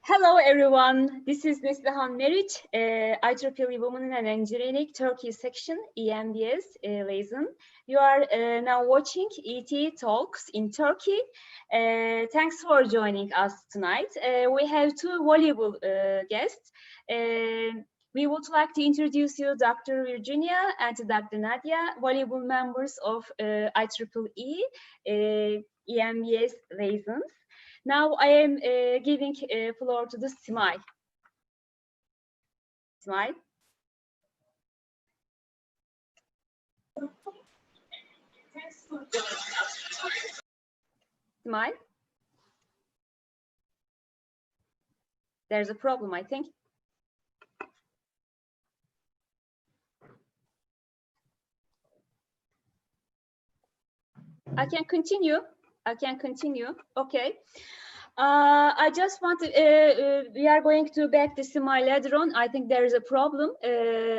Hello everyone, this is Neslihan Meriç, IEEE Women and Engineering Turkey section, EMBS lesson. You are now watching ET Talks in Turkey. Thanks for joining us tonight. We have two valuable guests. We would like to introduce you Dr. Virginia and Dr. Nadia, valuable members of IEEE EMBS lessons. Now I am giving floor to the Simay. Simay. Simay. There's a problem, I think. I can continue. Okay. I just want to, we are going to back to Simay later on. I think there is a problem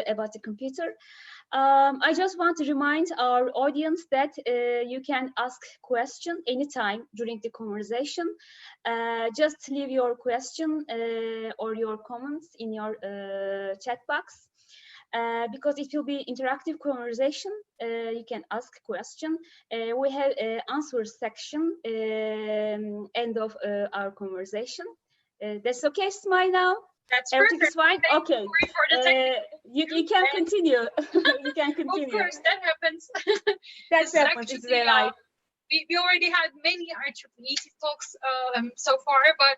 about the computer. I just want to remind our audience that you can ask question anytime during the conversation. Just leave your question or your comments in your chat box. Because it will be interactive conversation, you can ask question. We have an answer section end of our conversation. That's okay, Smile now? That's everything perfect. Is fine? Okay. You can continue. You can continue. Of course, that happens. That happens. It's very live. We already had many IEEE talks so far, but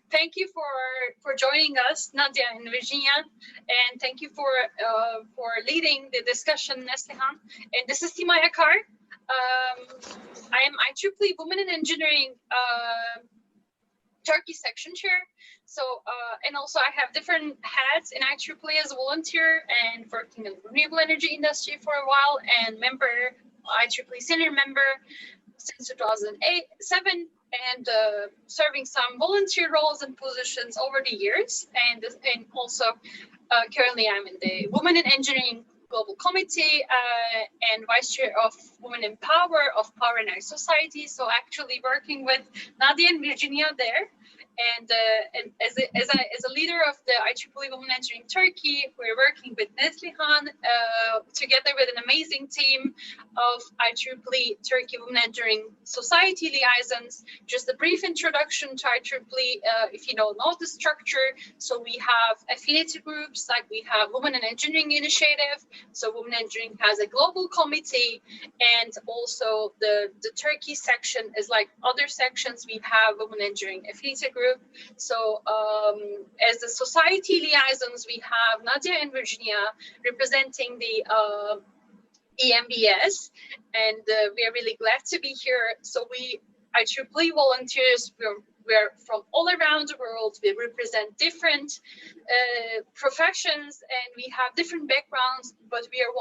thank you for joining us, Nadia and Virginia, and thank you for leading the discussion, Neslihan. And this is Simay Akar. I am IEEE Women in Engineering Turkey section chair. So, and also I have different hats in IEEE as a volunteer and working in the renewable energy industry for a while, and member, IEEE senior member since 2007, and serving some volunteer roles and positions over the years. And also currently I'm in the Women in Engineering Global Committee and Vice Chair of Women in Power of Power and Air Society. So actually working with Nadia and Virginia there. And as a leader of the IEEE Women Engineering Turkey, we're working with Neslihan together with an amazing team of IEEE Turkey Women Engineering Society liaisons. Just a brief introduction to IEEE, if you don't know the structure. So we have affinity groups, like we have Women in Engineering Initiative. So Women Engineering has a global committee, and also the Turkey section is like other sections. We have Women Engineering Affinity Group. So as the society liaisons, we have Nadia and Virginia representing the EMBS, and we are really glad to be here. So we IEEE volunteers, we're from all around the world. We represent different professions, and we have different backgrounds, but we are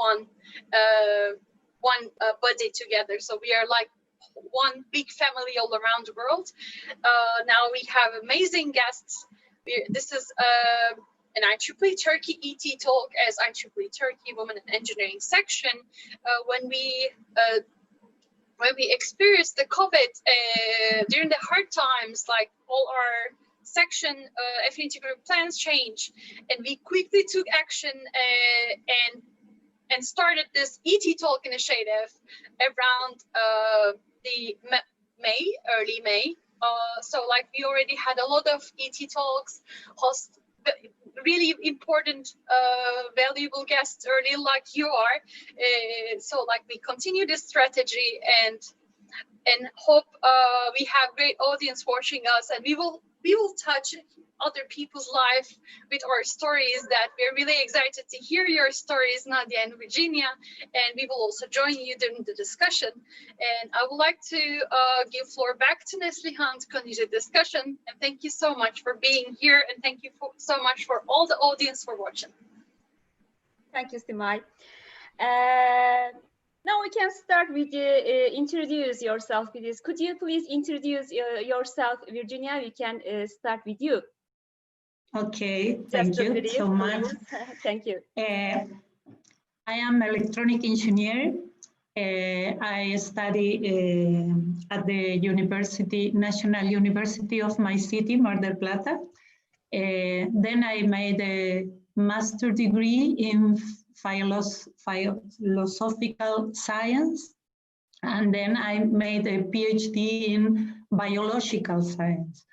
one body together. So we are like one big family all around the world. Now we have amazing guests. This is an IEEE Turkey ET talk as IEEE Turkey Women in Engineering section. When we experienced the COVID during the hard times, like all our section affinity group plans changed, and we quickly took action and started this ET Talk initiative around the early May. So like we already had a lot of ET Talks, host really important, valuable guests early like you are. So like we continue this strategy and hope we have great audience watching us, and we will touch other people's life with our stories. That we're really excited to hear your stories, Nadia and Virginia, and we will also join you during the discussion. And I would like to give floor back to Neslihan to continue the discussion. And thank you so much for being here, and thank you so much for all the audience for watching. Thank you, Simay. Now we can start with introduce yourself, please. Could you please introduce yourself, Virginia? We can start with you. Okay, thank you so much. Thank you. I am electronic engineer. I study at the National University of my city, Mar del Plata. Then I made a master's degree in philosophical science, and then I made a PhD in biological science.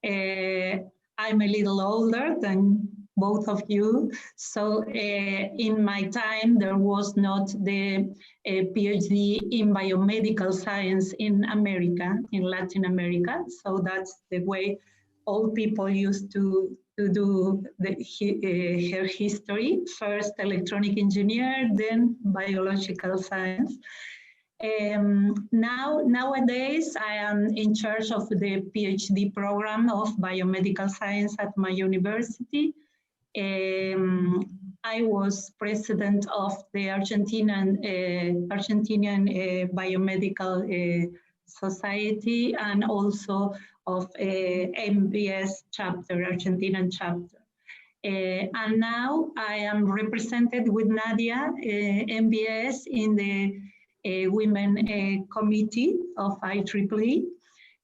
I'm a little older than both of you, so in my time there was not the PhD in biomedical science in America, in Latin America, so that's the way old people used to do her history, first electronic engineer, then biological science. Nowadays, I am in charge of the PhD program of biomedical science at my university. I was president of the Argentinian Biomedical Society and also of MBS chapter, Argentinian chapter. And now I am represented with Nadia, MBS, in the Women Committee of IEEE.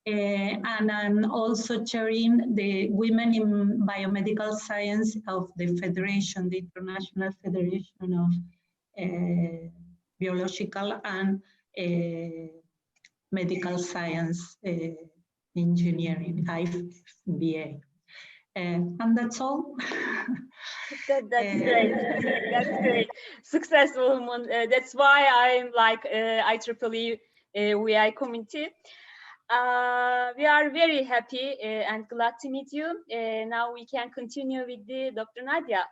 And I'm also chairing the Women in Biomedical Science of the Federation, the International Federation of Biological and Medical Science Engineering, IBA. And that's all. That's great. That's great. Successful woman. That's why I'm like IEEE WIE community. We are very happy and glad to meet you. Now we can continue with the Dr. Nadia.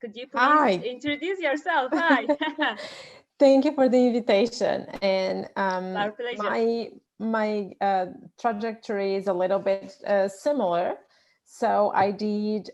Could you please introduce yourself? Hi. Thank you for the invitation. And our pleasure. My trajectory is a little bit similar. So I did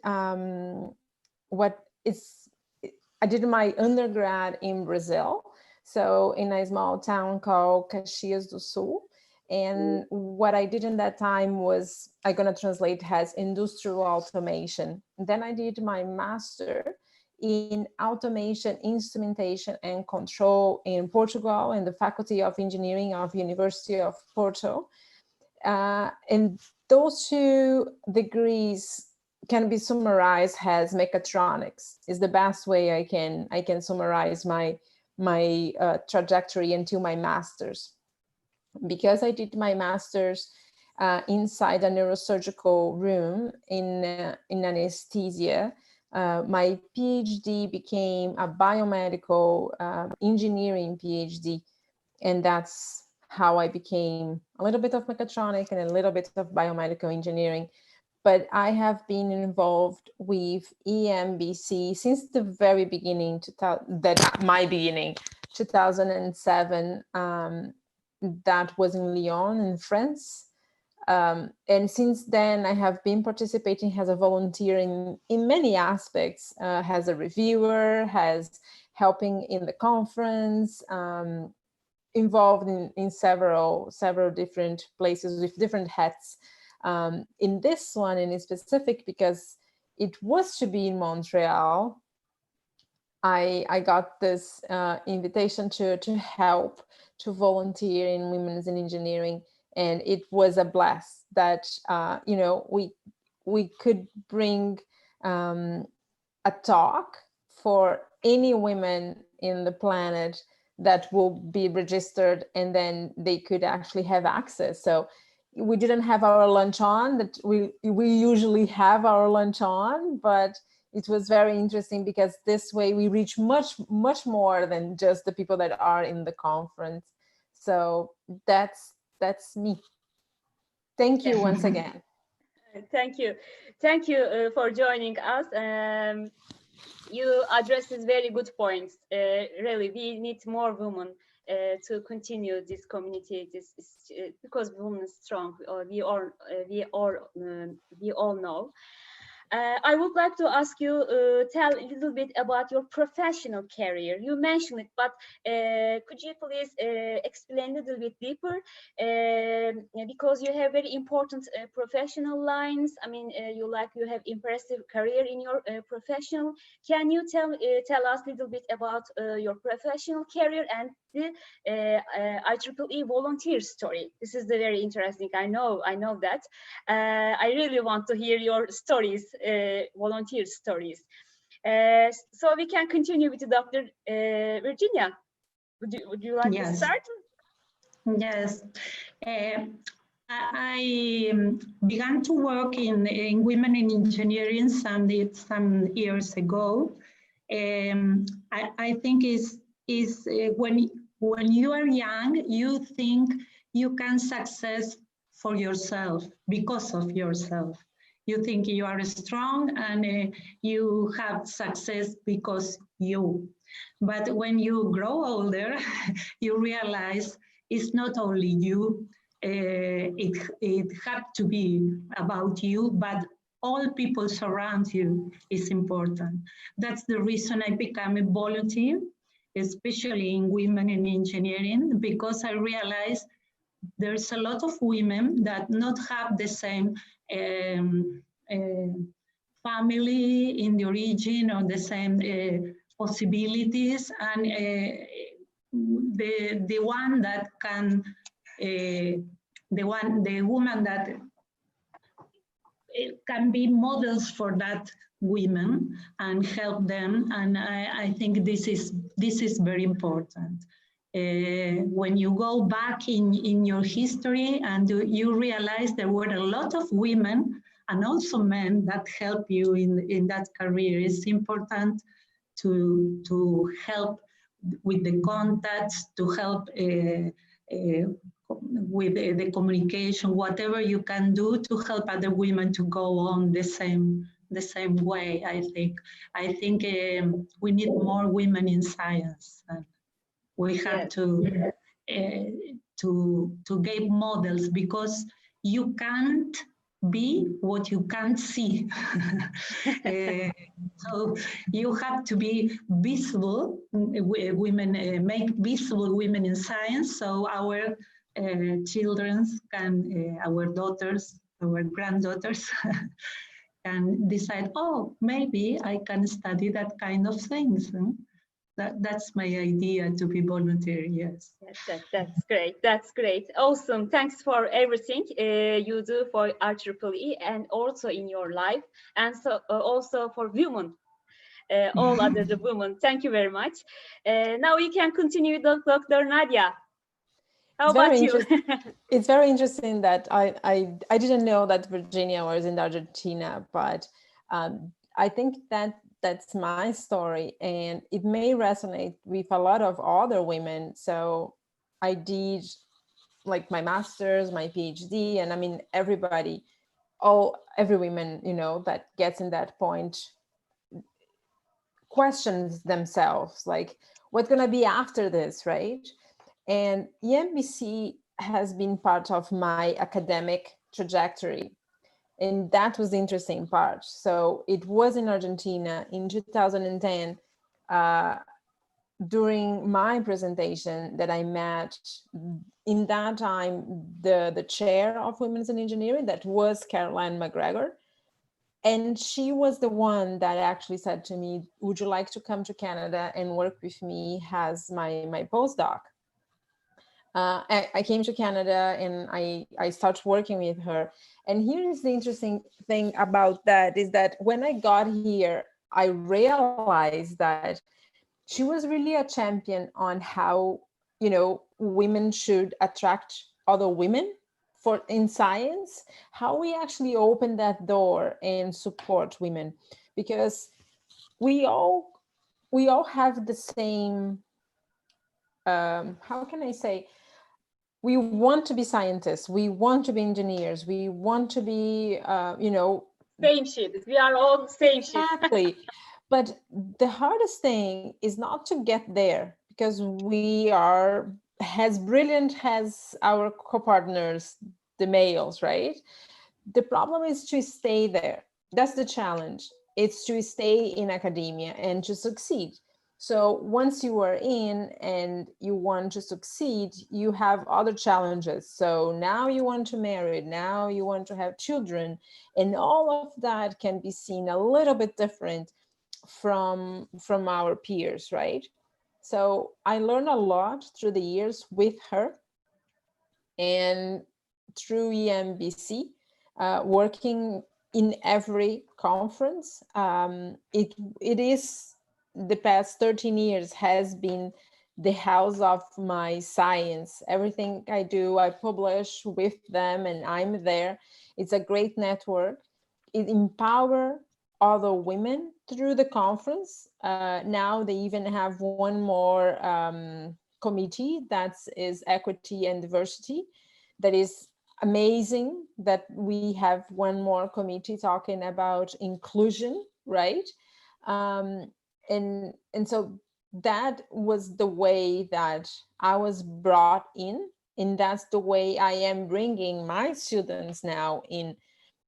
I did my undergrad in Brazil, so in a small town called Caxias do Sul. And what I did in that time was, I'm going to translate as industrial automation. Then I did my master in automation, instrumentation, and control in Portugal, in the Faculty of Engineering of University of Porto. And those two degrees can be summarized as mechatronics. Is the best way I can summarize my trajectory into my master's. Because I did my master's inside a neurosurgical room in anesthesia, my PhD became a biomedical engineering PhD, and that's how I became a little bit of mechatronic and a little bit of biomedical engineering. But I have been involved with EMBC since the very beginning, 2007. That was in Lyon in France. And since then, I have been participating as a volunteer in many aspects, as a reviewer, as helping in the conference, involved in several different places with different hats. In this one in specific, because it was to be in Montreal, I got this invitation to help, to volunteer in Women's in Engineering, and it was a blast that we could bring a talk for any women in the planet that will be registered, and then they could actually have access. So we didn't have our lunch on that we usually have our lunch on, but it was very interesting because this way we reach much more than just the people that are in the conference. So that's me. Thank you once again. Thank you for joining us. You addressed very good points. Really, we need more women to continue this community. This is, because women are strong. We all know. I would like to ask you, tell a little bit about your professional career. You mentioned it, but could you please explain a little bit deeper because you have very important professional lines. I mean, you have impressive career in your professional. Can you tell us a little bit about your professional career and the IEEE volunteer story? This is the very interesting. I know that. I really want to hear your stories, volunteer stories. So we can continue with Dr. Virginia. Would you like to start? Yes. I began to work in women in engineering some years ago. I think is when you are young, you think you can success for yourself because of yourself. You think you are strong and you have success because you. But when you grow older, you realize it's not only you. It had to be about you, but all people surround you is important. That's the reason I became a volunteer, especially in women in engineering, because I realized there's a lot of women that not have the same family in the origin or the same possibilities, and the one that can the woman that can be models for that women and help them, and I think this is very important. When you go back in your history and you realize there were a lot of women and also men that help you in that career, it's important to help with the contacts, to help with the communication, whatever you can do to help other women to go on the same way. I think we need more women in science. We have to give models, because you can't be what you can't see. So you have to be visible. Women make visible women in science, so our children can, our daughters, our granddaughters can decide, oh, maybe I can study that kind of things. That's my idea, to be volunteer. Yes. That's great. That's great. Awesome. Thanks for everything you do for IEEE and also in your life, and so also for women, all other women. Thank you very much. Now we can continue with Dr. Nadia. How about you? It's very interesting that I didn't know that Virginia was in Argentina, but I think that's my story, and it may resonate with a lot of other women. So I did like my master's, my PhD, and I mean, everybody, every woman, you know, that gets in that point questions themselves, like, what's gonna be after this, right? And EMBC has been part of my academic trajectory. And that was the interesting part. So it was in Argentina in 2010, during my presentation, that I met, in that time, the chair of Women's in Engineering, that was Caroline McGregor. And she was the one that actually said to me, would you like to come to Canada and work with me as my postdoc? I came to Canada and I started working with her. And here is the interesting thing about that, is that when I got here, I realized that she was really a champion on how, you know, women should attract other women in science, how we actually open that door and support women, because we all have the same, how can I say, we want to be scientists, we want to be engineers, we want to be, you know, same shit. We are all same shit. Exactly. But the hardest thing is not to get there, because we are as brilliant as our co-partners, the males, right? The problem is to stay there. That's the challenge. It's to stay in academia and to succeed. So once you are in and you want to succeed, you have other challenges. So now you want to marry, now you want to have children, and all of that can be seen a little bit different from our peers, right? So I learned a lot through the years with her and through EMBC, working in every conference. It is, the past 13 years has been the house of my science. Everything I do, I publish with them and I'm there. It's a great network. It empowers other women through the conference. Now they even have one more committee that is equity and diversity. That is amazing that we have one more committee talking about inclusion, right? And so that was the way that I was brought in, and that's the way I am bringing my students now in.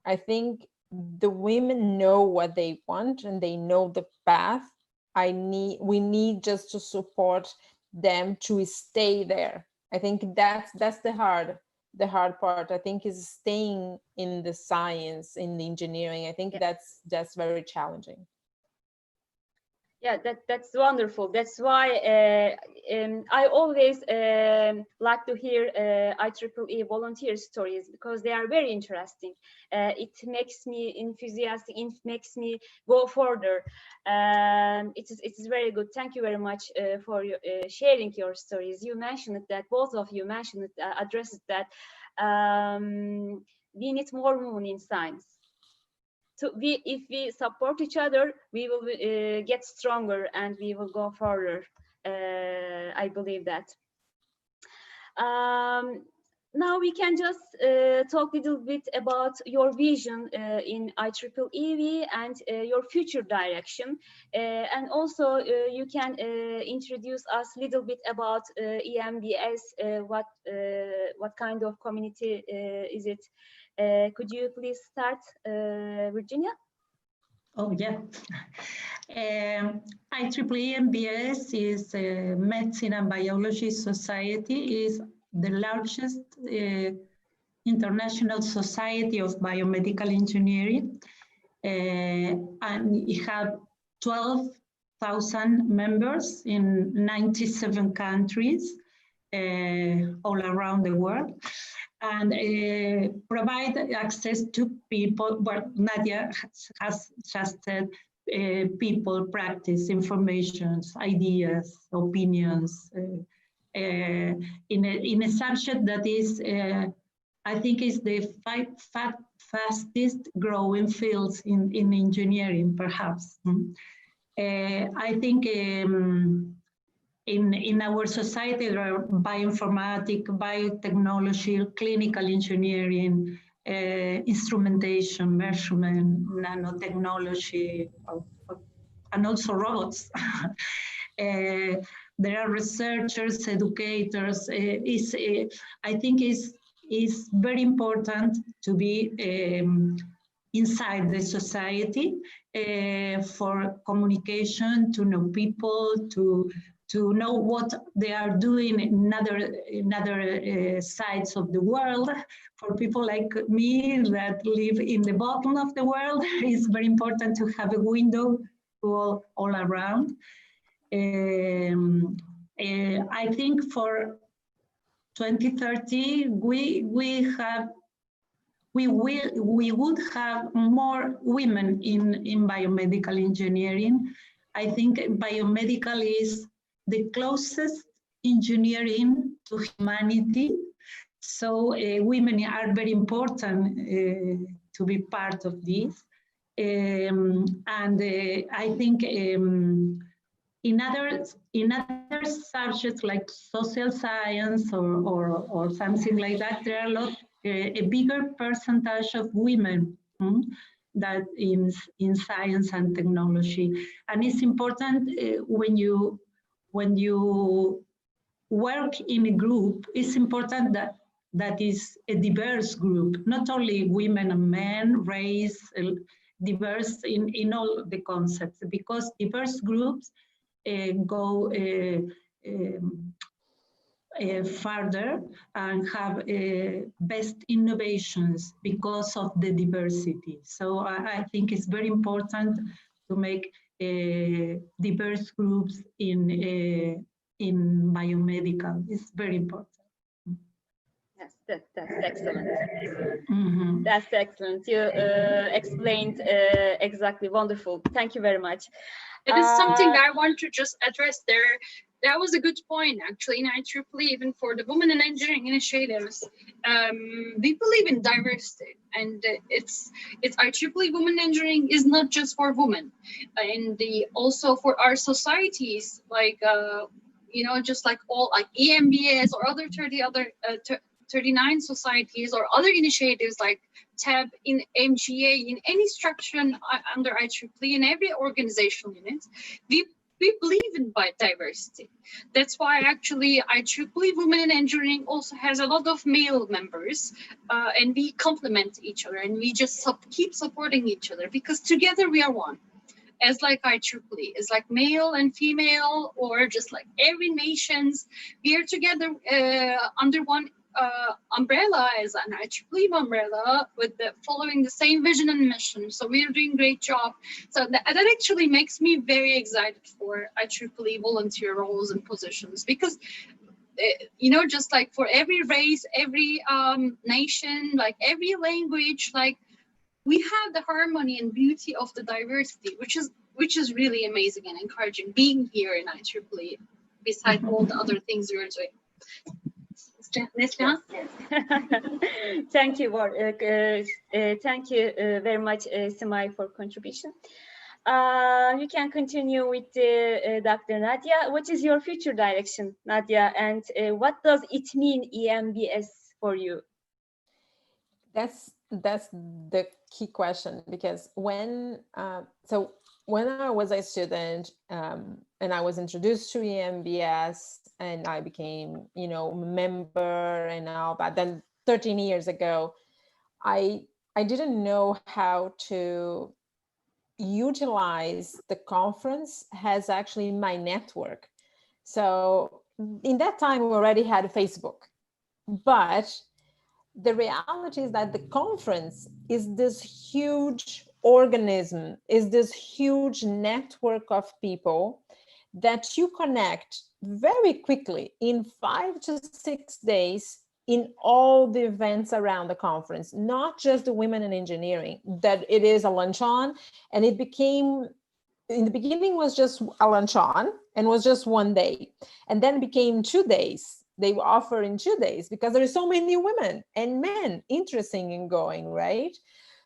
I think the women know what they want and they know the path. We need just to support them to stay there. I think that's the hard part. I think is staying in the science, in the engineering. I think that's very challenging. Yeah, that's wonderful. That's why I always like to hear IEEE volunteer stories, because they are very interesting. It makes me enthusiastic. It makes me go further. It is very good. Thank you very much for sharing your stories. You mentioned that, both of you mentioned addressed that we need more women in science. So if we support each other, we will get stronger and we will go further. I believe that. Now we can just talk a little bit about your vision in IEEE and your future direction. And also you can introduce us a little bit about EMBS, what kind of community is it? Could you please start, Virginia? Oh, yeah. IEEE MBS is a Medicine and Biology Society, is the largest international society of biomedical engineering, and it has 12,000 members in 97 countries all around the world, and provide access to people, what Nadia has just said, people, practice, informations, ideas, opinions, in a subject that is, I think, is the fastest growing fields in engineering, perhaps. I think in our society, there are bioinformatics, biotechnology, clinical engineering, instrumentation, measurement, nanotechnology, and also robots. There are researchers, educators. I think it's very important to be inside the society for communication, to know people, to know what they are doing in other sides of the world. For people like me that live in the bottom of the world, it's very important to have a window all around. I think for 2030, we would have more women in biomedical engineering. I think biomedical is the closest engineering to humanity. So women are very important to be part of this. And I think in other subjects like social science or something like that, there are a bigger percentage of women that in science and technology. And it's important when you work in a group, it's important that is a diverse group, not only women and men, race, diverse in all the concepts, because diverse groups go further and have best innovations because of the diversity. So I think it's very important to make diverse groups in biomedical. It's very important. Yes, that's excellent. Mm-hmm. That's excellent. You explained exactly. Wonderful. Thank you very much. It is something I want to just address there. That was a good point, actually, in IEEE, even for the Women in Engineering initiatives. We believe in diversity, and it's IEEE Women in Engineering is not just for women, and also for our societies, like just like all like EMBS or other 39 societies or other initiatives like TAB in MGA, in any structure under IEEE, in every organizational unit, we believe in diversity. That's why actually IEEE Women in Engineering also has a lot of male members, and we complement each other, and we just keep supporting each other, because together we are one. As like IEEE, it's like male and female, or just like every nations, we are together under one umbrella, as an IEEE umbrella, with following the same vision and mission. So we are doing a great job. So that actually makes me very excited for IEEE volunteer roles and positions, because just like for every race, every nation, like every language, like we have the harmony and beauty of the diversity, which is really amazing and encouraging being here in IEEE, beside all the other things you're doing. Neslihan? Thank you, thank you very much, Simay, for contribution. You can continue with Dr. Nadia. What is your future direction, Nadia, and what does it mean, EMBS, for you? That's the key question, because when I was a student and I was introduced to EMBS and I became, a member and all, but then 13 years ago, I didn't know how to utilize the conference as actually my network. So in that time, we already had Facebook, but the reality is that the conference is this huge organism, is this huge network of people that you connect very quickly in 5 to 6 days in all the events around the conference, not just the Women in Engineering, that it is a luncheon, and it became, in the beginning was just a luncheon and was just 1 day, and then it became 2 days. They offer in 2 days because there are so many women and men interested in going, right?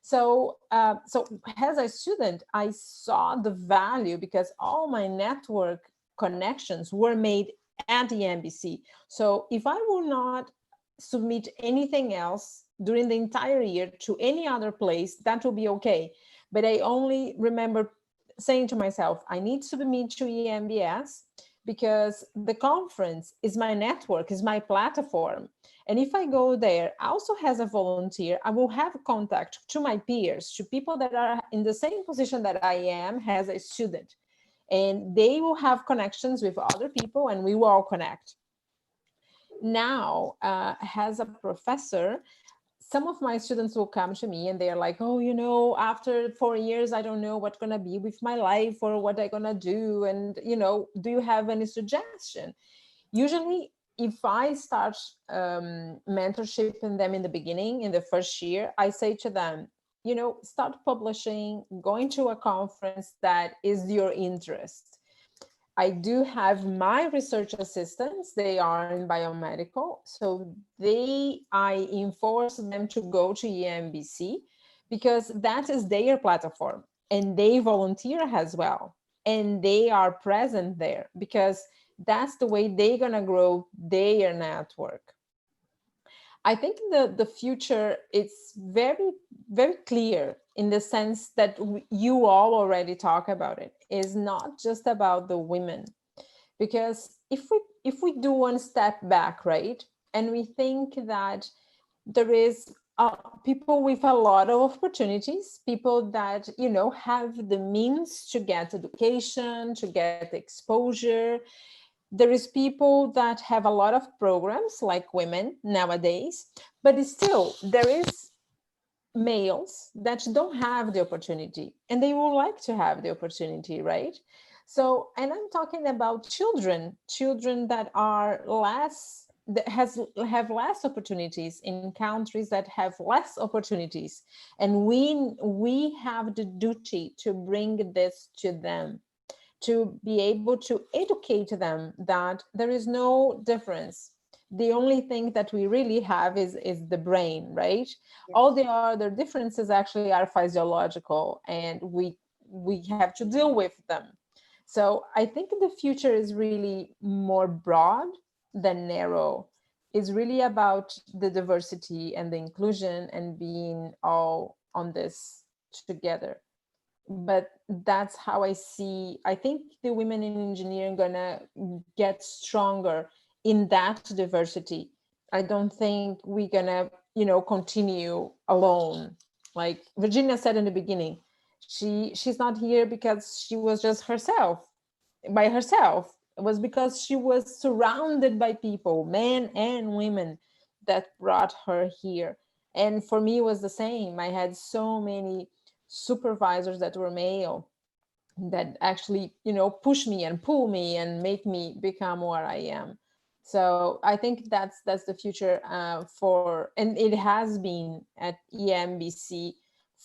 So as a student, I saw the value because all my network connections were made at the NBC. So if I will not submit anything else during the entire year to any other place, that will be okay. But I only remember saying to myself, I need to submit to EMBS because the conference is my network, is my platform. And if I go there, also as a volunteer, I will have contact to my peers, to people that are in the same position that I am as a student. And they will have connections with other people and we will all connect. Now, as a professor, some of my students will come to me and they're like, oh, after 4 years, I don't know what's going to be with my life or what I'm going to do. And, do you have any suggestion? Usually, if I start mentorshiping them in the beginning, in the first year, I say to them, start publishing, going to a conference that is your interest. I do have my research assistants, they are in biomedical, so I enforce them to go to EMBC because that is their platform and they volunteer as well. And they are present there because that's the way they're gonna grow their network. I think the future, it's very, very clear in the sense that you all already talk about it. It's not just about the women, because if we do one step back, right, and we think that there is people with a lot of opportunities, people that, you know, have the means to get education, to get exposure. There is people that have a lot of programs like women nowadays, but still there is males that don't have the opportunity and they would like to have the opportunity, right? So, and I'm talking about children that are less, that have less opportunities in countries that have less opportunities, and we have the duty to bring this to them, to be able to educate them that there is no difference. The only thing that we really have is the brain, right? Yes. All the other differences actually are physiological, and we have to deal with them. So I think the future is really more broad than narrow. It's really about the diversity and the inclusion and being all on this together. But that's how I see, I think the women in engineering gonna get stronger in that diversity. I don't think we're gonna, you know, continue alone. Like Virginia said in the beginning, she's not here because she was just herself, by herself. It was because she was surrounded by people, men and women, that brought her here. And for me, it was the same. I had so many supervisors that were male that actually, you know, push me and pull me and make me become what I am. So I think that's the future for, and it has been at EMBC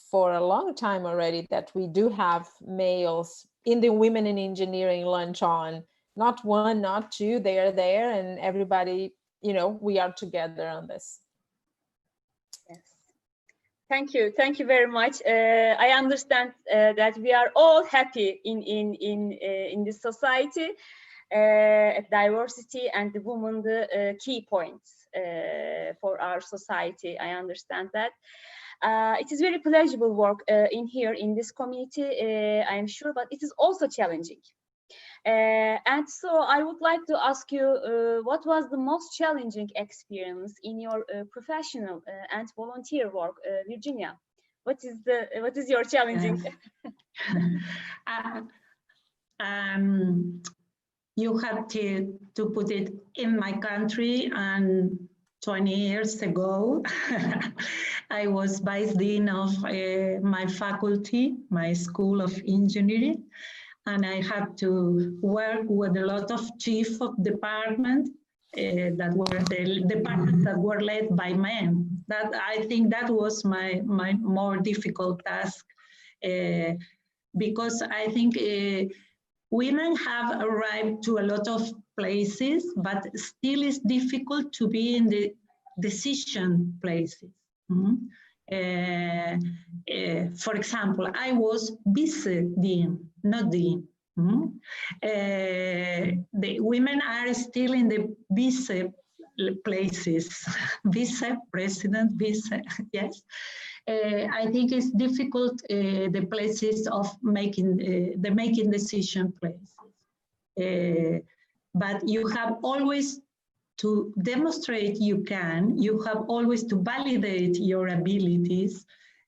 for a long time already, that we do have males in the Women in Engineering lunch on, not one, not two, they are there, and everybody, you know, we are together on this. Yes. Thank you very much. I understand that we are all happy in this society. Diversity and the women, the key points for our society. I understand that. It is very pleasurable work in here in this community, I am sure, but it is also challenging. And so I would like to ask you, what was the most challenging experience in your professional and volunteer work, Virginia? What is your challenging? You have to put it in my country, and 20 years ago, I was vice dean of my faculty, my school of engineering, and I had to work with a lot of chief of department that were the departments that were led by men. That, I think that was my more difficult task, because I think women have arrived to a lot of places, but still it's difficult to be in the decision places. For example, I was vice dean, not dean. The women are still in the vice places, vice president, vice, yes. I think it's difficult, the places of making decision places. But you have always to demonstrate you have always to validate your abilities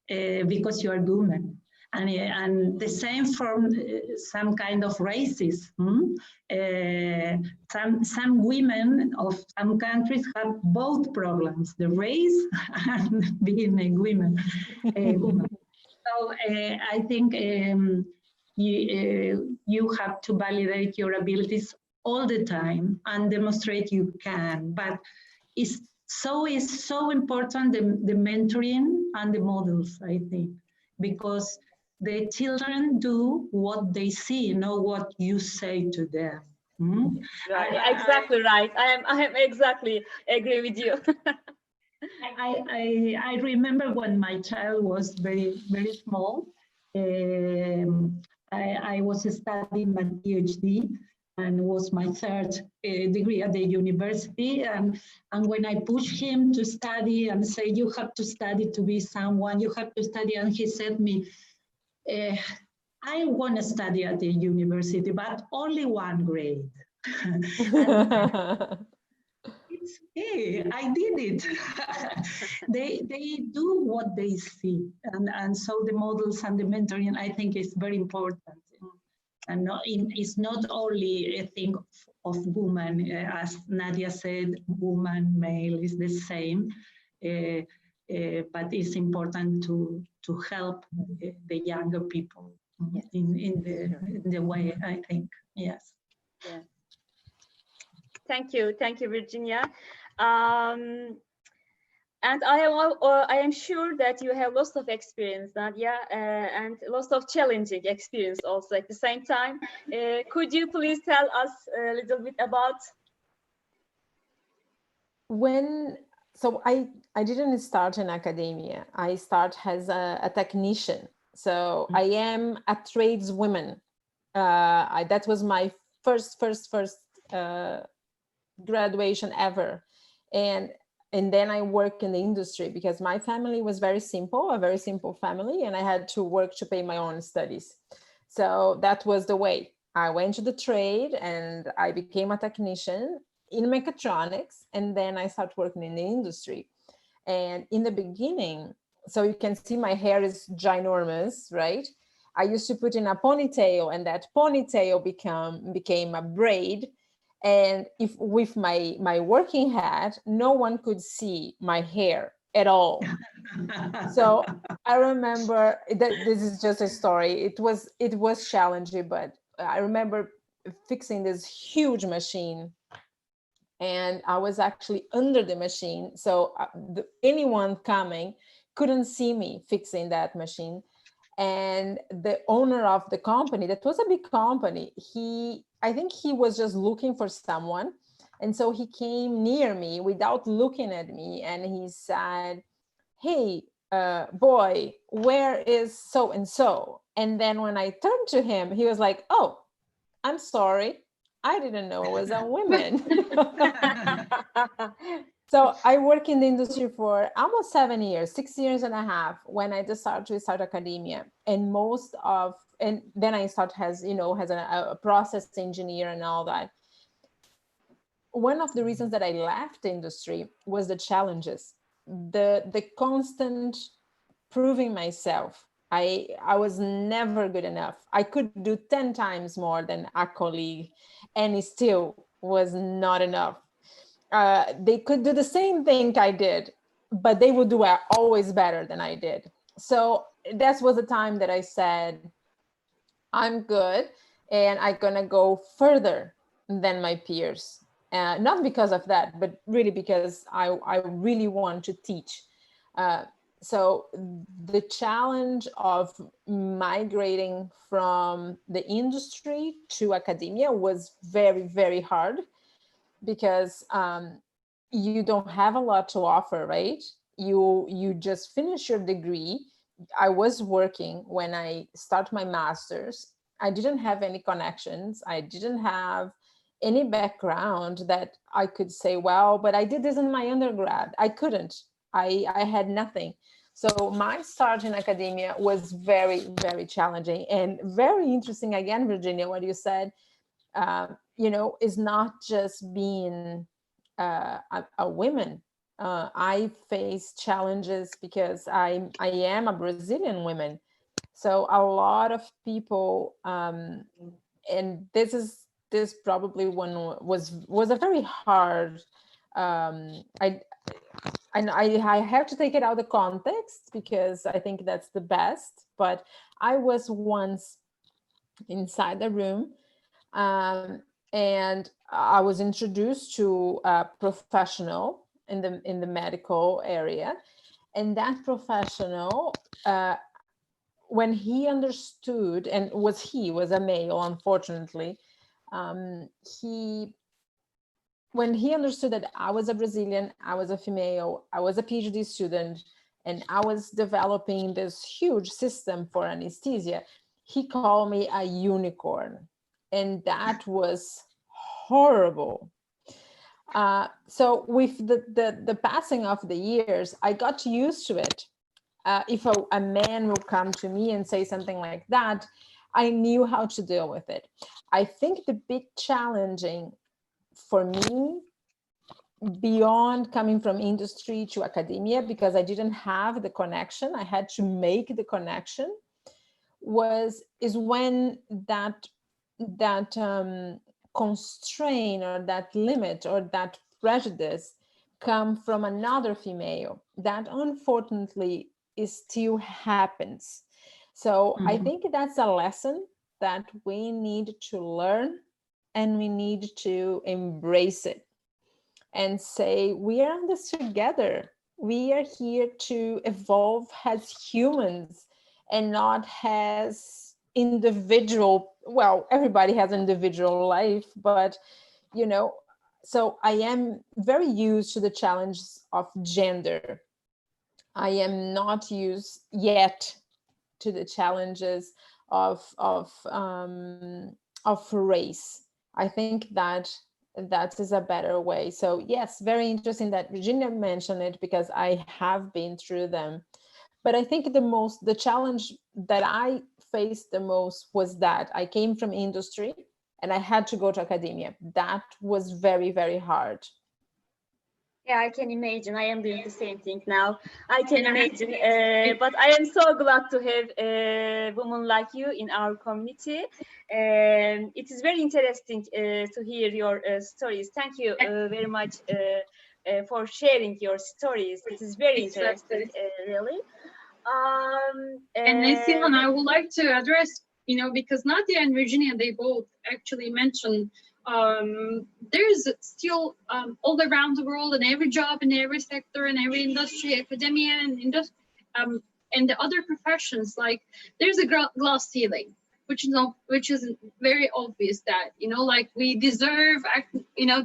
because you are women. And the same from some kind of racism. Some women of some countries have both problems, the race and being a woman. So I think you have to validate your abilities all the time and demonstrate you can. But it's so important, the mentoring and the models, I think, because the children do what they see, not what you say to them. Right, exactly right. I am exactly agree with you. I remember when my child was very small. I was studying my PhD and was my third degree at the university. And when I pushed him to study and say, you have to study to be someone, you have to study, and he said me, I want to study at the university, but only one grade. It it's okay. I did it. they do what they see, and so the models and the mentoring, I think, is very important. And it's not only a thing of woman, as Nadia said, woman, male is the same, but it's important to help the younger people in the way, I think. Yes. Yeah. Thank you, Virginia. And I am sure that you have lots of experience, Nadia, and lots of challenging experience also at the same time. Could you please tell us a little bit about? So I didn't start in academia. I start as a technician. So I am a tradeswoman. That was my first graduation ever. And then I work in the industry because my family was very simple, a very simple family, and I had to work to pay my own studies. So that was the way. I went to the trade and I became a technician in mechatronics, and then I started working in the industry. And in the beginning, so you can see my hair is ginormous, right? I used to put in a ponytail, and that ponytail became a braid. And if with my working hat, no one could see my hair at all. So I remember that this is just a story. It was challenging, but I remember fixing this huge machine, and I was actually under the machine. So anyone coming couldn't see me fixing that machine. And the owner of the company, that was a big company, I think he was just looking for someone. And so he came near me without looking at me, and he said, "Hey, boy, where is so-and-so?" And then when I turned to him, he was like, "Oh, I'm sorry. I didn't know it was a woman." So I work in the industry for almost 7 years, 6 years and a half, when I decided to start academia. And then I start as a process engineer and all that. One of the reasons that I left the industry was the challenges, the constant proving myself. I was never good enough. I could do 10 times more than a colleague, and it still was not enough. They could do the same thing I did, but they would do always better than I did. So that was the time that I said, I'm good, and I'm gonna go further than my peers. Not because of that, but really because I really want to teach. So the challenge of migrating from the industry to academia was very, very hard, because you don't have a lot to offer, right? You just finish your degree. I was working when I started my master's. I didn't have any connections. I didn't have any background that I could say, well, but I did this in my undergrad. I couldn't. I had nothing. So my start in academia was very, very challenging and very interesting. Again, Virginia, what you said, is not just being a woman. I face challenges because I am a Brazilian woman. So a lot of people, and this probably one was a very hard. I have to take it out of context because I think that's the best. But I was once inside the room, and I was introduced to a professional in the medical area, and that professional, when he understood, and was a male, unfortunately, when he understood that I was a Brazilian, I was a female, I was a PhD student, and I was developing this huge system for anesthesia, he called me a unicorn. And that was horrible. So with the passing of the years, I got used to it. If a man will come to me and say something like that, I knew how to deal with it. I think the big challenging for me beyond coming from industry to academia, because I didn't have the connection, I had to make the connection, is when that constraint or that limit or that prejudice come from another female. That unfortunately still happens. So I think that's a lesson that we need to learn, and we need to embrace it and say, we are in this together. We are here to evolve as humans and not as individual. Well, everybody has an individual life, but you know, so I am very used to the challenges of gender. I am not used yet to the challenges of race. I think that is a better way. So yes, very interesting that Virginia mentioned it, because I have been through them. But I think the challenge that I faced the most was that I came from industry and I had to go to academia. That was very, very hard. Yeah, I can imagine. I am doing the same thing now. I can imagine, but I am so glad to have a woman like you in our community. It is very interesting to hear your stories. Thank you very much for sharing your stories. It is very interesting, really. And Neslihan, I would like to address, because Nadia and Virginia, they both actually mentioned there's still all around the world, in every job, in every sector, in every industry, academia, and the other professions, like there's a glass ceiling, which is very obvious that like we deserve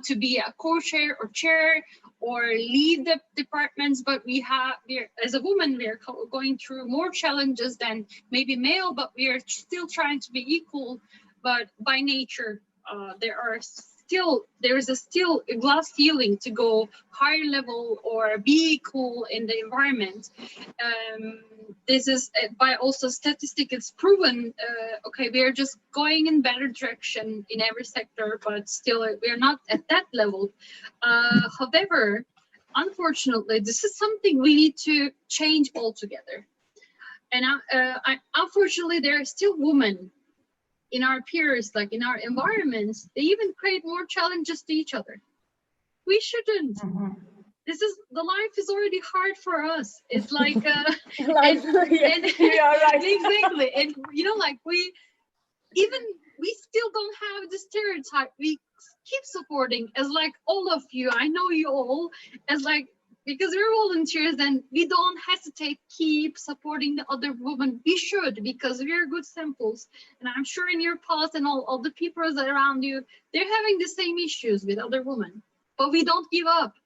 to be a co-chair or chair or lead the departments, but we're as a woman, we're going through more challenges than maybe male, but we are still trying to be equal. But by nature, there is still a glass ceiling to go higher level or be equal in the environment. This is by also statistics, it's proven. Okay, we are just going in better direction in every sector, but still we are not at that level. However, unfortunately, this is something we need to change altogether. And unfortunately, there are still women in our peers, like in our environments. They even create more challenges to each other. We shouldn't. The life is already hard for us. It's like life, and you are right. Exactly. And like we still don't have the stereotype. We keep supporting, as like all of you, I know you all, as like, because we're volunteers, and we don't hesitate, keep supporting the other women. We should, because we're good samples. And I'm sure in your past and all the people around you, they're having the same issues with other women. But we don't give up.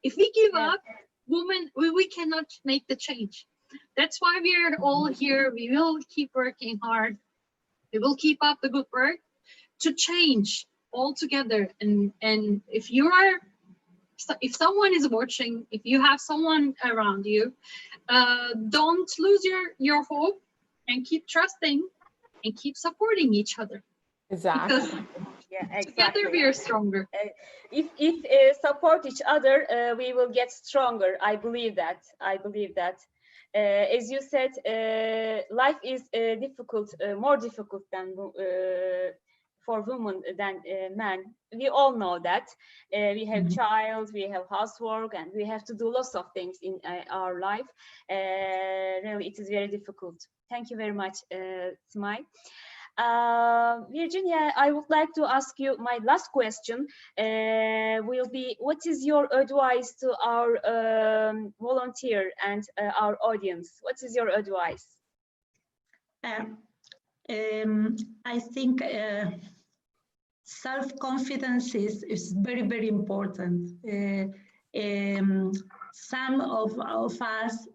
If we give up, women, we cannot make the change. That's why we're all here. We will keep working hard. We will keep up the good work to change all together. And if someone is watching, if you have someone around you, don't lose your hope, and keep trusting and keep supporting each other. Exactly. Because together we are stronger. If support each other, we will get stronger. I believe that. As you said, life is difficult, more difficult than for women than men. We all know that. We have child, we have housework, and we have to do lots of things in our life. Really, it is very difficult. Thank you very much, Smile. Virginia, I would like to ask you my last question. Will be, what is your advice to our volunteer and our audience? What is your advice? I think self-confidence is very, very important. Some of us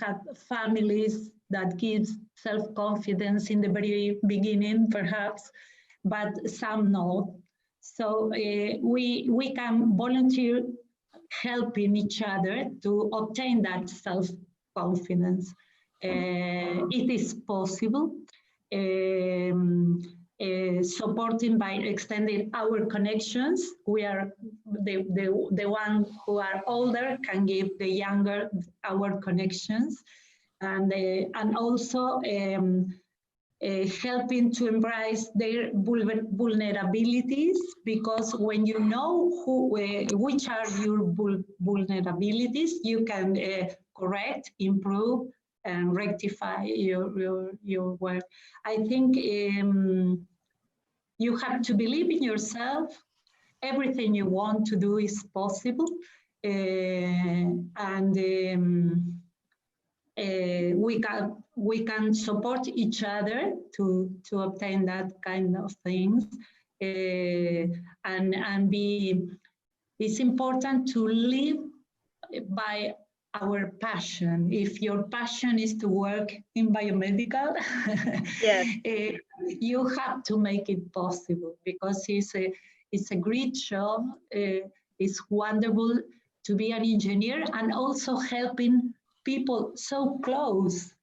have families that gives self-confidence in the very beginning, perhaps, but some no. So we can volunteer helping each other to obtain that self-confidence. It is possible. supporting by extending our connections. We are the one who are older can give the younger our connections, and also helping to embrace their vulnerabilities, because when you know which are your vulnerabilities, you can correct, improve, and rectify your work. I think you have to believe in yourself. Everything you want to do is possible, and we can support each other to obtain that kind of things, and be. It's important to live by our passion. If your passion is to work in biomedical, Yes. You have to make it possible, because it's a great job. It's wonderful to be an engineer and also helping people so close.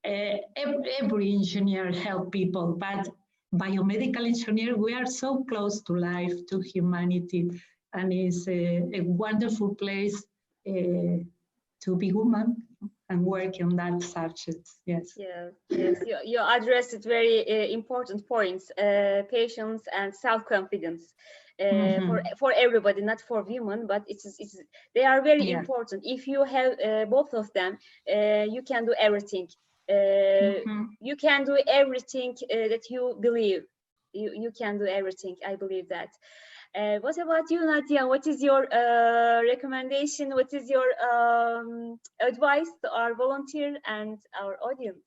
Every engineer help people, but biomedical engineer, we are so close to life, to humanity, and it's a wonderful place to be human and work on that subject. Yes. Yes, yes. You addressed very important points, patience and self-confidence. For everybody, not for women, but they are very important. If you have both of them, you can do everything. You can do everything that you believe. You can do everything. I believe that. What about you, Nadia? What is your recommendation? What is your advice to our volunteer and our audience?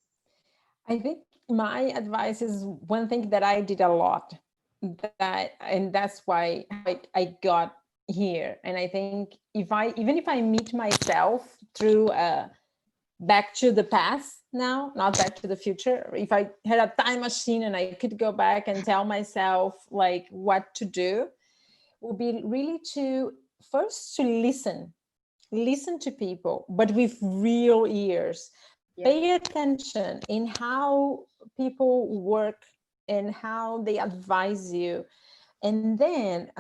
I think my advice is one thing that I did a lot, and that's why I got here. And I think even if I meet myself through back to the past now, not back to the future, if I had a time machine and I could go back and tell myself like what to do, would be really to listen to people, but with real ears. Yeah. Pay attention in how people work and how they advise you, and then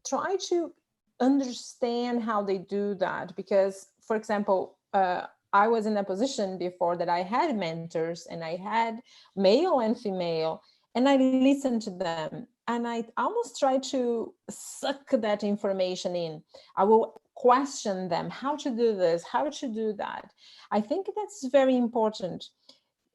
try to understand how they do that. Because, for example, I was in a position before that I had mentors, and I had male and female, and I listened to them, and I almost try to suck that information in. I will question them, how to do this, how to do that. I think that's very important.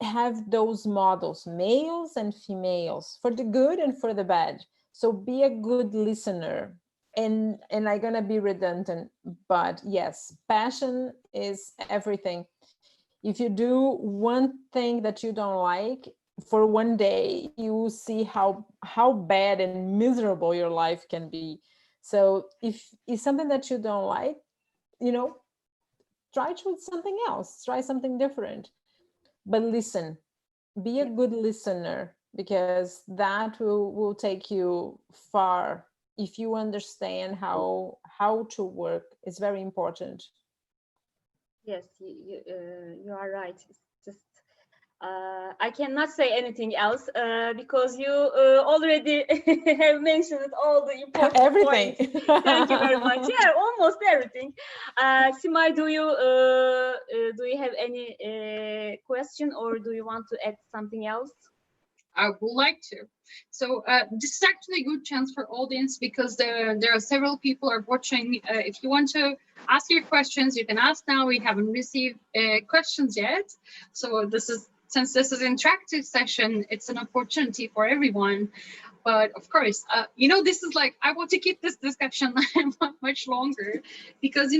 Have those models, males and females, for the good and for the bad. So be a good listener. And I'm gonna be redundant, but yes, passion is everything. If you do one thing that you don't like, for one day, you will see how bad and miserable your life can be. So if it's something that you don't like, try something else, try something different. But listen, be a good listener, because that will take you far. If you understand how to work, it's very important. Yes, you are right. It's just I cannot say anything else because you already have mentioned all the important everything. Points. Thank you very much. Yeah, almost everything. Simay, do you have any question, or do you want to add something else? I would like to. So this is actually a good chance for audience, because there are several people are watching. If you want to ask your questions, you can ask now. We haven't received questions yet. So since this is an interactive session, it's an opportunity for everyone. But of course, this is like, I want to keep this discussion much longer, because,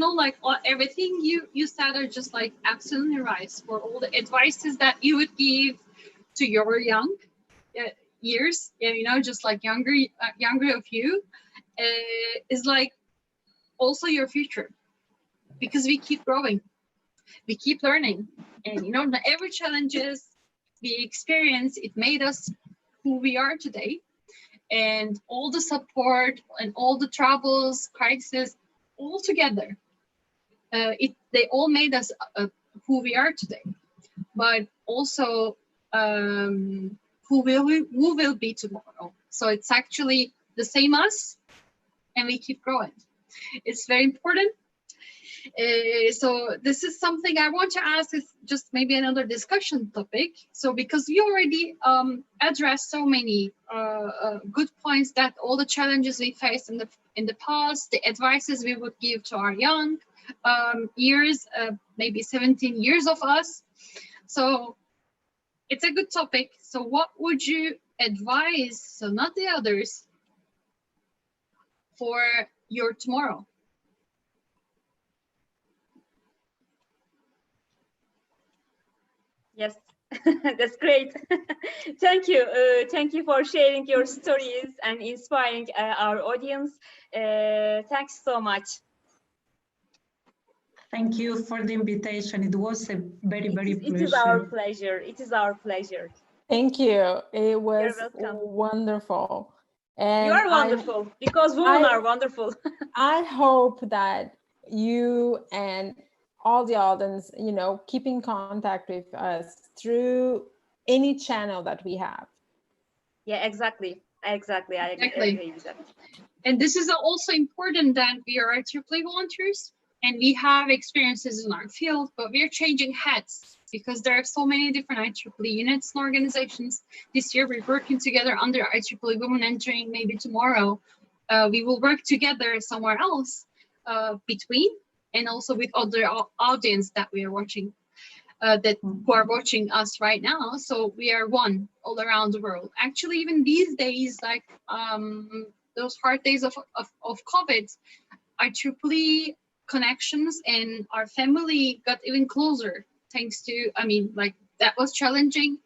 everything you said are just like absolutely right. For all the advices that you would give to your young years, just like younger of you, is like also your future, because we keep growing, we keep learning, and every challenges we experience, it made us who we are today. And all the support and all the troubles, crises, all together, they all made us who we are today. But also who will be tomorrow. So it's actually the same us, and we keep growing. It's very important. So this is something I want to ask, is just maybe another discussion topic. So because we already addressed so many good points, that all the challenges we faced in the past, the advices we would give to our young years, maybe 17 years of us. So it's a good topic. So what would you advise, so not the others, for your tomorrow? Yes, that's great. Thank you. Thank you for sharing your stories and inspiring our audience. Thanks so much. Thank you for the invitation. It was a very pleasure. It is our pleasure. It is our pleasure. Thank you. It was welcome. wonderful. And you are wonderful, because women are wonderful. I hope that you and all the audience, you know, keep in contact with us through any channel that we have. Yeah, exactly. I agree with that. And this is also important, that we are IEEE volunteers and we have experiences in our field, but we are changing hats because there are so many different IEEE units and organizations. This year we're working together under IEEE Women Engineering. Maybe tomorrow we will work together somewhere else between, and also with other audience that we are watching, who are watching us right now. So we are one all around the world. Actually, even these days, like those hard days of COVID, IEEE connections and our family got even closer, thanks to, I mean, like, that was challenging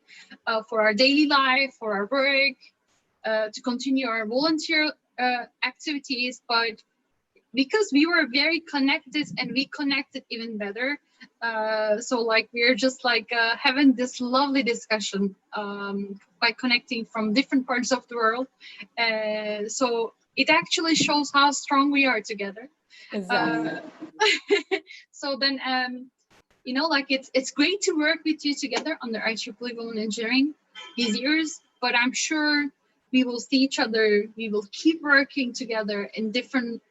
for our daily life, for our work, to continue our volunteer activities, but because we were very connected and we connected even better. So like, we're just like having this lovely discussion by connecting from different parts of the world. So it actually shows how strong we are together. Exactly. So then, you know, like, it's great to work with you together under IEEE Women Engineering these years, but I'm sure we will see each other. We will keep working together in different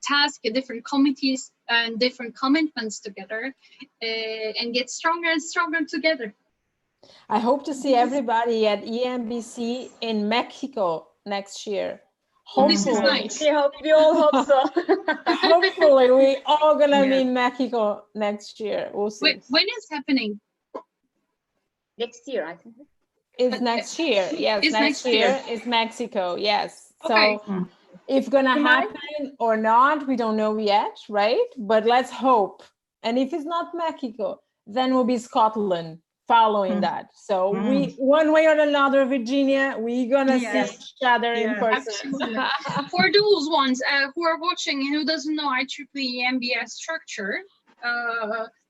tasks, in different committees, and different commitments together, and get stronger and stronger together. I hope to see everybody at EMBC in Mexico next year. Hopefully. This is nice. We all hope so. Hopefully, we all gonna be in Mexico next year. We'll see. When is happening? Next year, I think. It's next year. Yes, It's next year is Mexico. Yes. Okay. So if gonna happen or not, we don't know yet, right? But let's hope. And if it's not Mexico, then we'll be Scotland following that. So we, one way or another, Virginia, we're gonna see each other in person. For those ones who are watching and who doesn't know IEEE MBS structure,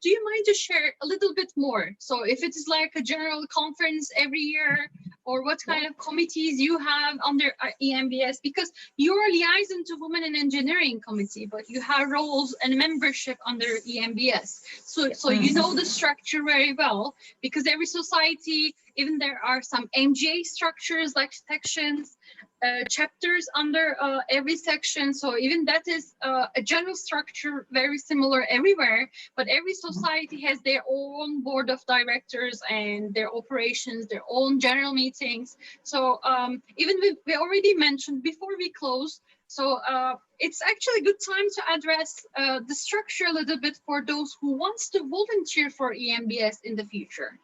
do you mind to share a little bit more? So if it is like a general conference every year, or what kind of committees you have under EMBS, because you're liaison to Women in Engineering Committee, but you have roles and membership under EMBS. So you know the structure very well, because every society, even there are some MGA structures like sections, chapters under every section. So even that is a general structure, very similar everywhere, but every society has their own board of directors and their operations, their own general meetings. So even we already mentioned before we close, so it's actually a good time to address the structure a little bit for those who wants to volunteer for EMBS in the future.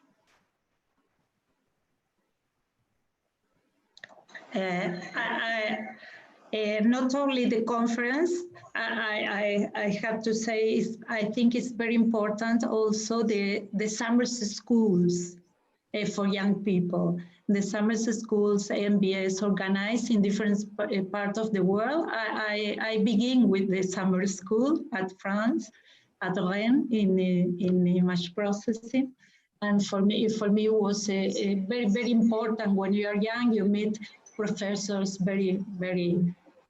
Not only the conference, I have to say, I think it's very important also the summer schools for young people. The summer schools MBS organized in different parts of the world. I begin with the summer school at France, at Rennes in image processing. And for me it was a very important. When you are young, you meet professors, very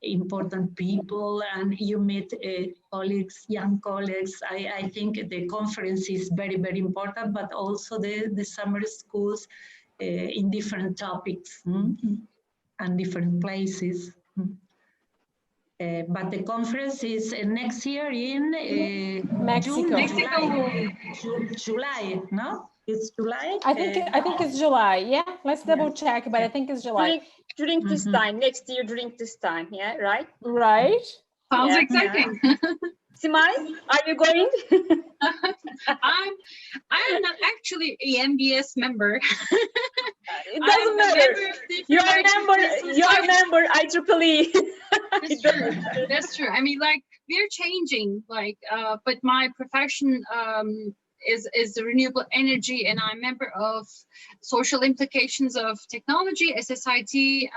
important people, and you meet colleagues, young colleagues. I think the conference is very important, but also the summer schools in different topics and different places. But the conference is next year in Mexico. July, no? It's July? I think it's July. Yeah, let's double check, but I think it's July. During this time, next year during this time, yeah, right? Right. Sounds Yeah. exciting. Simai, are you going? I'm not actually a MBS member. It doesn't matter. You're a member IEEE. That's true. I mean, like, we're changing, like, but my profession is renewable energy, and I'm a member of social implications of technology, SSIT,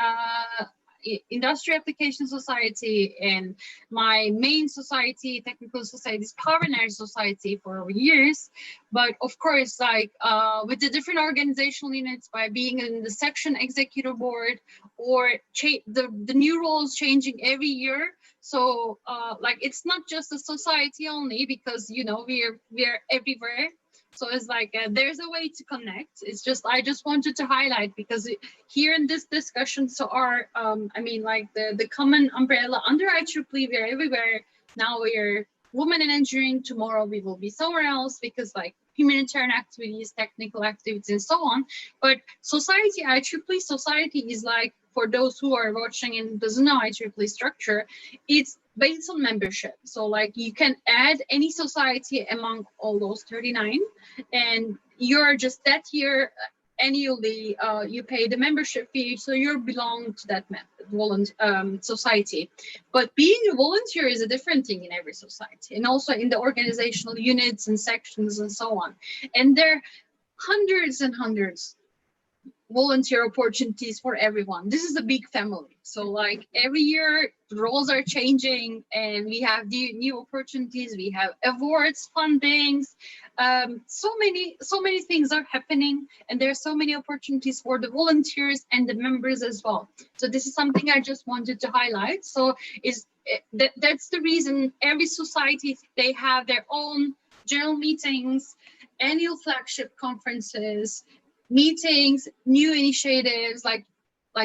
Industry Application Society, and my main society, technical society, is Power and Energy Society for years. But of course, like with the different organizational units, by being in the section executive board, or the new roles changing every year. So like, it's not just a society only, because you know we're everywhere. So it's like there's a way to connect. It's just, I just wanted to highlight, because here in this discussion, so our I mean, like the common umbrella under IEEE, we're everywhere. Now we're women in engineering. Tomorrow we will be somewhere else, because like humanitarian activities, technical activities, and so on. But society, IEEE society is like, for those who are watching and doesn't know IEEE structure, it's based on membership. So like, you can add any society among all those 39, and you're just that year annually you pay the membership fee, so you belong to that society. But being a volunteer is a different thing in every society, and also in the organizational units and sections and so on. And there are hundreds and hundreds volunteer opportunities for everyone. This is a big family. So like, every year the roles are changing, and we have the new opportunities, we have awards, fundings, so many things are happening, and there are so many opportunities for the volunteers and the members as well. So this is something I just wanted to highlight. So that's the reason every society, they have their own general meetings, annual flagship conferences, meetings, new initiatives, like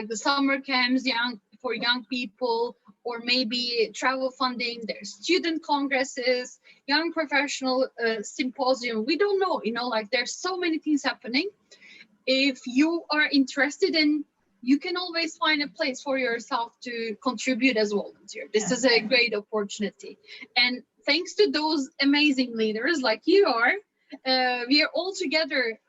the summer camps for young people, or maybe travel funding. There's student congresses, young professional symposium. We don't know, you know, like, there's so many things happening. If you are interested in, you can always find a place for yourself to contribute as a volunteer. This is a great opportunity. And thanks to those amazing leaders like you are, we are all together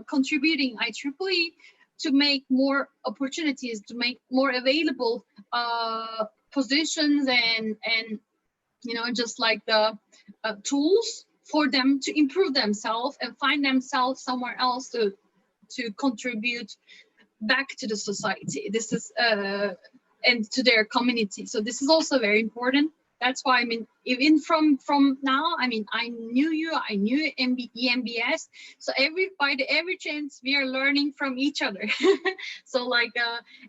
contributing IEEE to make more opportunities, to make more available positions, and you know, just like the tools for them to improve themselves and find themselves somewhere else to contribute back to the society. This is and to their community. So this is also very important. That's why, I mean, even from now, I mean, I knew you, I knew EMBS. So by every chance, we are learning from each other. So like,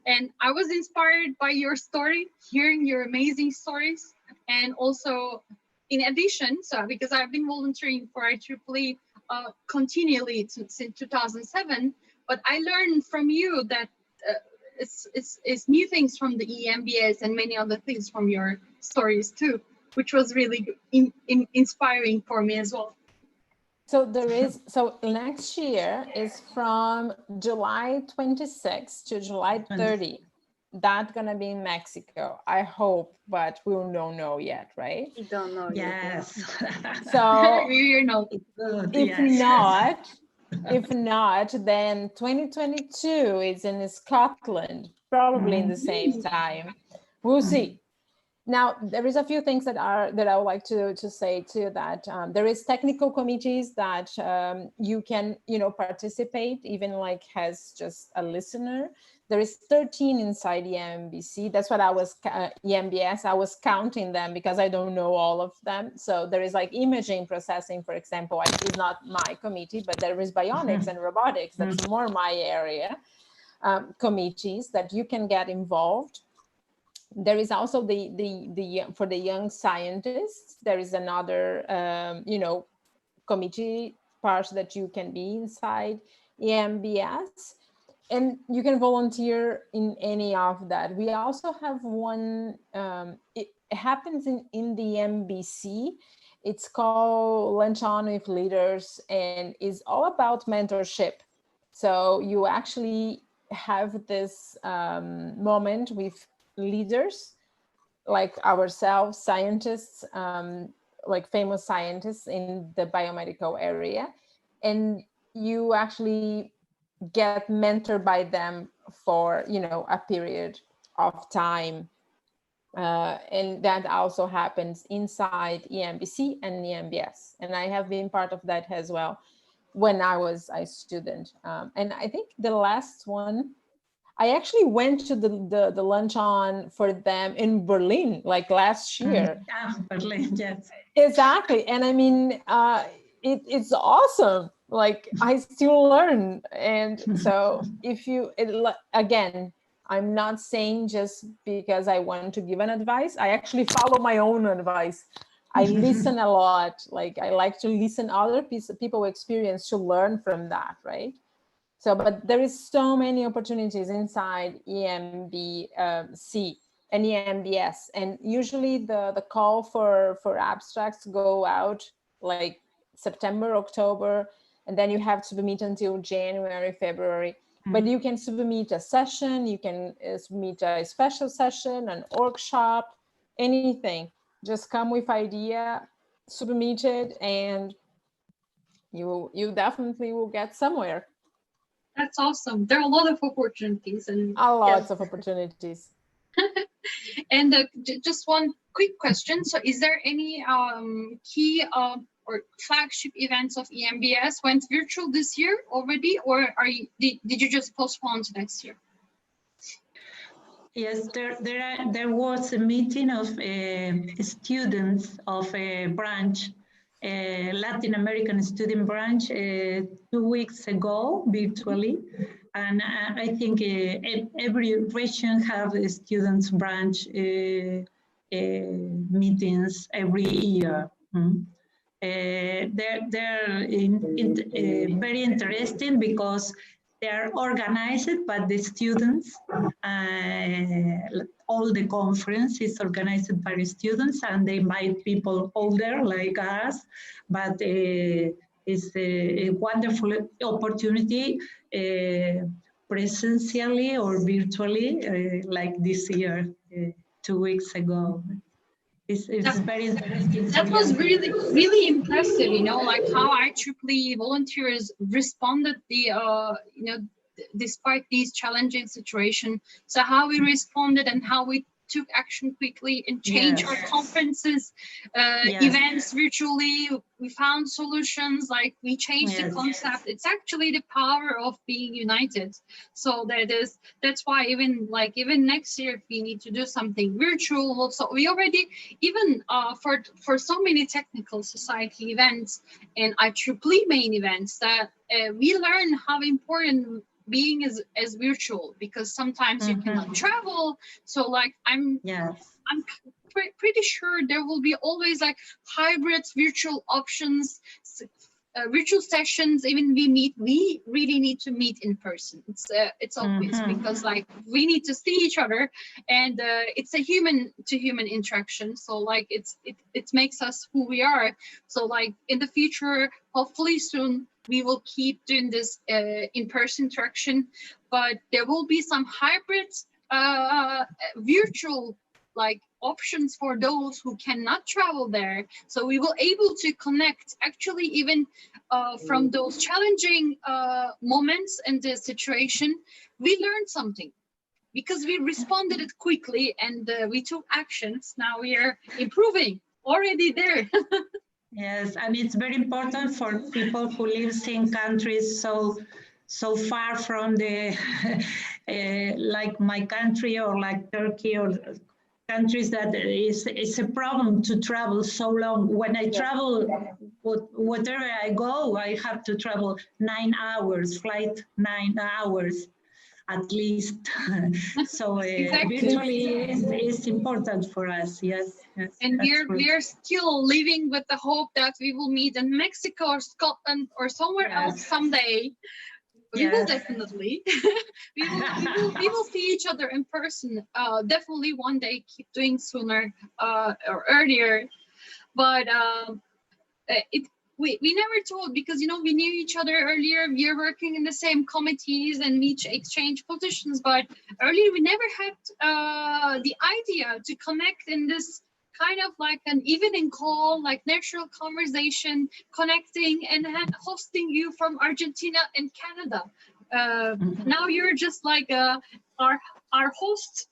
and I was inspired by your story, hearing your amazing stories. And also, in addition, so because I've been volunteering for IEEE continually since 2007, but I learned from you that it's new things from the EMBS and many other things from your stories too, which was really inspiring for me as well. So so next year is from July 26 to July 30. That's gonna be in Mexico, I hope, but we don't know yet, right? We don't know yet. So If not, then 2022 is in Scotland, probably in the same time. We'll see. Now, there is a few things that I would like to say too, that there is technical committees that you can, participate, even like as just a listener. There is 13 inside EMBC. That's what I was, EMBS, I was counting them because I don't know all of them. So there is like imaging processing, for example, is not my committee, but there is bionics and robotics. That's more my area, committees that you can get involved. There is also for the young scientists, there is another, committee part that you can be inside EMBS. and you can volunteer in any of that. We also have one, it happens in the MBC. It's called Lunch On with Leaders, and is all about mentorship. So you actually have this moment with leaders like ourselves, scientists, like famous scientists in the biomedical area, and you actually get mentored by them for, you know, a period of time. And that also happens inside EMBC and EMBS. And I have been part of that as well when I was a student. And I think the last one, I actually went to the lunch on for them in Berlin, like last year. Berlin, yes. Exactly. And I mean, it's awesome. Like I still learn. And so if you, again, I'm not saying just because I want to give an advice, I actually follow my own advice. I listen a lot. Like I like to listen other people experience to learn from that, right? So, but there is so many opportunities inside EMBC and EMBS, and usually the call for abstracts go out like September, October, and then you have to submit until January, February. But you can submit a session, you can submit a special session, an workshop, anything. Just come with idea, submit it, and you definitely will get somewhere. That's awesome. There are a lot of opportunities and A lot of opportunities. And just one quick question. So is there any key or flagship events of EMBS went virtual this year already, or did you just postpone to next year? Yes, there was a meeting of students of a branch, Latin American student branch, 2 weeks ago virtually, and I think every region have a students branch meetings every year. They're very interesting because they are organized by the students. All the conference is organized by the students, and they invite people older like us, but it's a wonderful opportunity presentially or virtually like this year, 2 weeks ago. It's very interesting. That was really, really impressive, you know, like how IEEE volunteers responded despite these challenging situations. So how we responded and how we took action quickly and changed our conferences, events virtually. We found solutions, like we changed the concept. It's actually the power of being united. So that's why even next year, if we need to do something virtual, so we already, even for so many technical society events and IEEE main events, that we learn how important being as virtual, because sometimes you cannot travel. So like I'm pretty sure there will be always like hybrid virtual options, virtual sessions. Even we really need to meet in person. It's obvious, because like we need to see each other, and it's a human to human interaction. So like it makes us who we are. So like in the future, hopefully soon, we will keep doing this in-person interaction, but there will be some hybrid virtual like options for those who cannot travel there. So we will able to connect actually even from those challenging moments and the situation. We learned something because we responded it quickly, and we took actions. Now we are improving already there. Yes, and it's very important for people who live in countries so far from the, like my country, or like Turkey, or countries that it's a problem to travel so long. When I travel, whatever I go, I have to travel 9 hours, flight 9 hours at least. So virtually is important for us. Yes. And we're still living with the hope that we will meet in Mexico or Scotland or somewhere else someday. We will Yes. definitely. we will see each other in person. Definitely one day. Keep doing sooner or earlier. But we never told, because we knew each other earlier. We are working in the same committees and we exchange positions. But earlier we never had the idea to connect in this kind of like an evening call, like natural conversation, connecting and hosting you from Argentina and Canada. Now you're just like our host,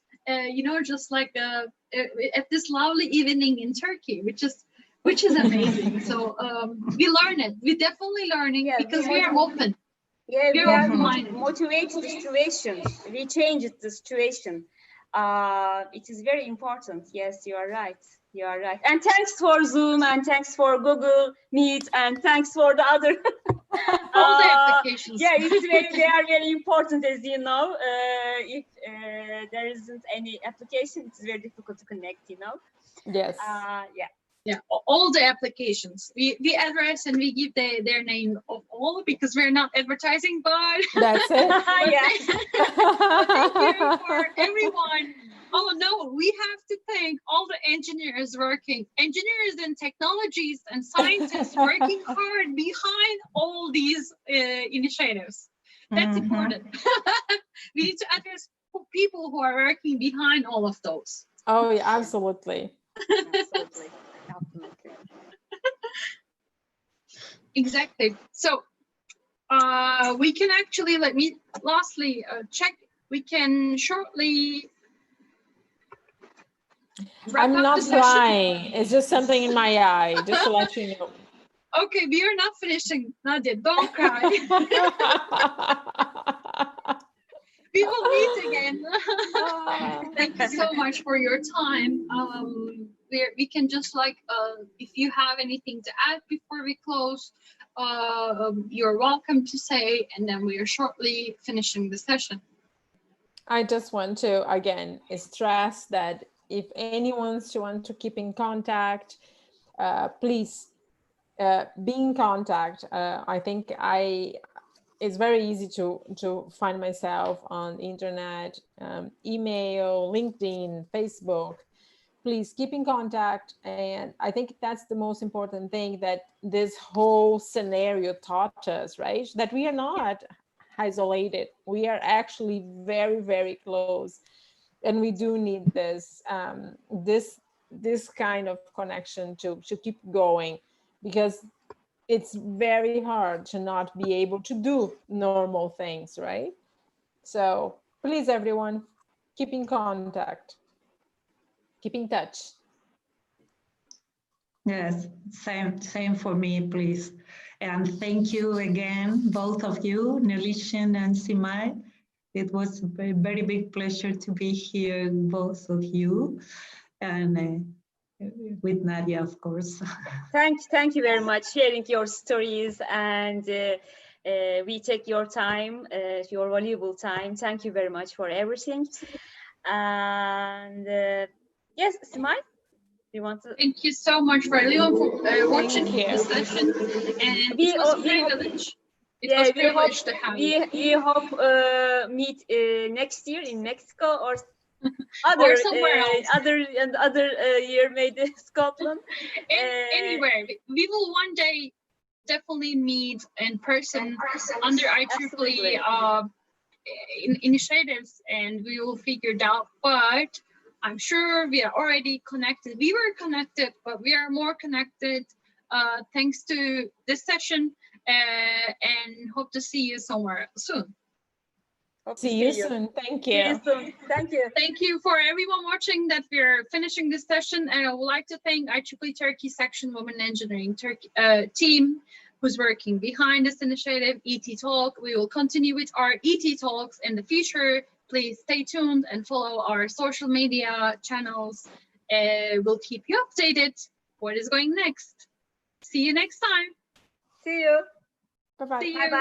just like at this lovely evening in Turkey, which is amazing. So we learn it. We're definitely learning, because we are open. Yeah, we are open-minded. motivated the situation. We changed the situation. It is very important. Yes, you are right. You are right. And thanks for Zoom, and thanks for Google Meet, and thanks for the other. All the applications. Yeah, they are very important, as you know. If there isn't any application, it's very difficult to connect. Yes. Yeah. Yeah, all the applications. We address and we give their name of all, because we're not advertising, but That's it. Yeah. thank you for everyone. Oh no, we have to thank all the engineers and technologies and scientists working hard behind all these initiatives. That's important. We need to address people who are working behind all of those. Oh yeah, absolutely. Absolutely. Exactly. So we can actually, let me lastly check. We can shortly wrap I'm up not the session. crying. It's just something in my eye, just to let you know. Okay, we are not finishing. Nadia, don't cry. We will meet again. Thank you so much for your time. We can just like, if you have anything to add before we close, you're welcome to say, and then we are shortly finishing the session. I just want to, again, stress that if anyone wants to keep in contact, please be in contact. I think it's very easy to find myself on the internet, email, LinkedIn, Facebook. Please keep in contact. And I think that's the most important thing that this whole scenario taught us, right? That we are not isolated. We are actually very, very close. And we do need this kind of connection to keep going, because it's very hard to not be able to do normal things, right? So please, everyone, keep in contact, keep in touch. Yes, same for me, please. And thank you again, both of you, Nelishin and Simay. It was a very big pleasure to be here, both of you, and with Nadia, of course. Thank you very much sharing your stories, and we take your time, your valuable time. Thank you very much for everything. And yes, Simay, you want to? Thank you so much for everyone for watching this session, and it was a privilege. It was a privilege to have you. We hope meet next year in Mexico or other somewhere else. Other year, maybe Scotland. Anywhere. We will one day definitely meet in person under IEEE initiatives, and we will figure it out. But I'm sure we are already connected. We were connected, but we are more connected thanks to this session, and hope to see you somewhere soon. See you soon. Thank you. See you soon. Thank you. Thank you for everyone watching that we're finishing this session. And I would like to thank IEEE Turkey Section Women Engineering Turkey team who's working behind this initiative, ET Talk. We will continue with our ET Talks in the future. Please stay tuned and follow our social media channels. We'll keep you updated what is going next. See you next time. See you. Bye-bye. See you.